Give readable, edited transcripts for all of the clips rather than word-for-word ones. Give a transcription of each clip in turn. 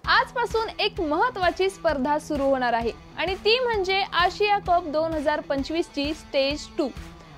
आजपासून एक महत्त्वाची स्पर्धा सुरू होणार आहे आणि ती म्हणजे आशिया कप 2025 ची स्टेज 2।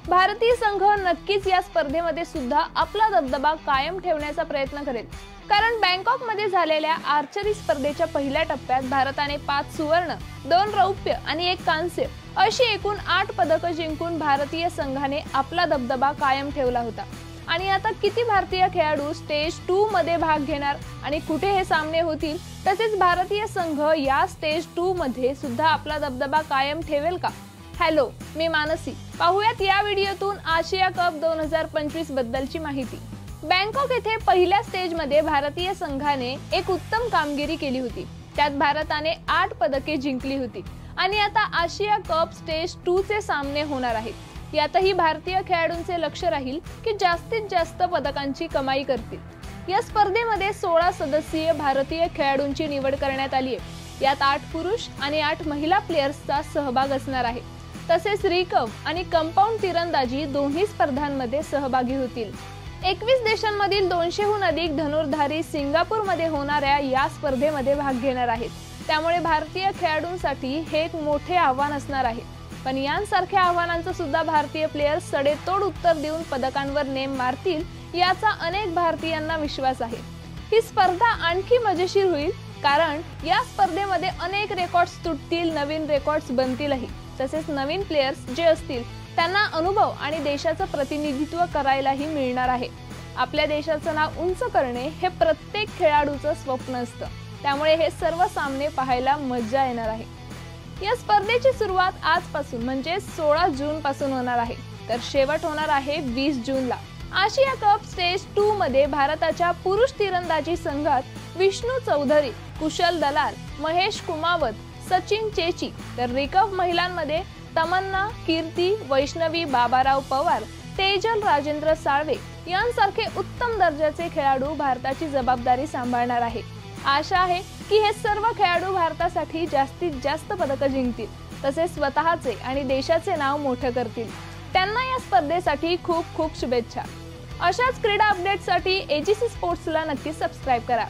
भारतीय संघ नक्कीच या स्पर्धेमध्ये सुद्धा आपला दबदबा कायम ठेवण्याचा प्रयत्न करेल, कारण बँकॉक मध्ये झालेल्या आर्चरी स्पर्धेच्या पहिल्या टप्प्यात भारताने 5 सुवर्ण, 2 रौप्य आणि 1 कांस्य अशी एकूण 8 पदकं जिंकून भारतीय संघाने आपला दबदबा कायम ठेवला होता। आणि आता किती भारतीय खेळाडू स्टेज 2 मध्ये भाग घेणार आणि कुठे हे सामने होतील, तसेच भारतीय संघ या स्टेज 2 मध्ये सुद्धा आपला दबदबा कायम ठेवेल का? हॅलो, मी मानसी। पाहूयात या व्हिडिओतून आशिया कप 2025 बद्दलची माहिती। बँकॉक येथे पहिल्या स्टेज मध्ये भारतीय संघाने एक उत्तम कामगिरी केली होती। त्यात भारताने 8 पदके जिंकली होती आणि आता आशिया कप स्टेज 2 चे सामने होणार आहेत। यातही भारतीय खेळाडूंचे लक्ष राहील की जास्तीत जास्त पदकांची कमाई करतील। या स्पर्धेमध्ये 16 सदस्यीय भारतीय खेळाडूंची निवड करण्यात आली आहे। यात 8 पुरुष आणि 8 महिला प्लेयर्सचा सहभाग असणार आहे। तसेच रिकर्व आणि कंपाऊंड तिरंदाजी दोन्ही स्पर्धांमध्ये सहभागी होतील। 21 देशांमधील 200हून अधिक धनुर्धारी सिंगापूरमध्ये होणाऱ्या या स्पर्धेमध्ये भाग घेणार आहेत। त्यामुळे भारतीय खेळाडूंसाठी हे एक मोठे आव्हान असणार आहे। पण यांसारख्या आव्हानांचं सुद्धा भारतीय प्लेयर्स सडेतोड उत्तर देऊन पदकांवर नेम मारतील याचा अनेक भारतीयांना विश्वास आहे। ही स्पर्धा आणखी मजेशीर होईल, कारण या स्पर्धेमध्ये अनेक रेकॉर्ड्स तुटतील, नवीन रेकॉर्ड्स बनतीलही। तसेच नवीन प्लेयर्स जे असतील त्यांना अनुभव आणि देशाचं प्रतिनिधित्व करायलाही मिळणार आहे। आपल्या देशाचं नाव उंच करणे हे प्रत्येक खेळाडूचं स्वप्न असतं, त्यामुळे हे सर्व सामने पाहायला मजा येणार आहे। या स्पर्धेची सुरुवात आजपासून म्हणजे 16 जून पासून होणार आहे, तर शेवट होणार आहे 20 जूनला। आशिया कप स्टेज 2 मध्ये भारताच्या पुरुष तिरंदाजी संघात विष्णू चौधरी, कुशल दलाल, महेश कुमावत, सचिन चेची, तर रिकर्व महिलांमध्ये तमन्ना, कीर्ती, वैष्णवी, बाबाराव पवार, तेजल राजेंद्र साळवे यांसारखे उत्तम दर्जाचे खेळाडू भारताची जबाबदारी सांभाळणार आहे। आशा आहे की हे सर्व खेळाडू भारतासाठी जास्तीत जास्त पदकं जिंकतील, तसेच स्वतःचे आणि देशाचे नाव मोठं करतील। त्यांना या स्पर्धेसाठी खूप खूप शुभेच्छा। अशाच क्रीडा अपडेट्ससाठी AGC स्पोर्ट्सला नक्की सबस्क्राइब करा।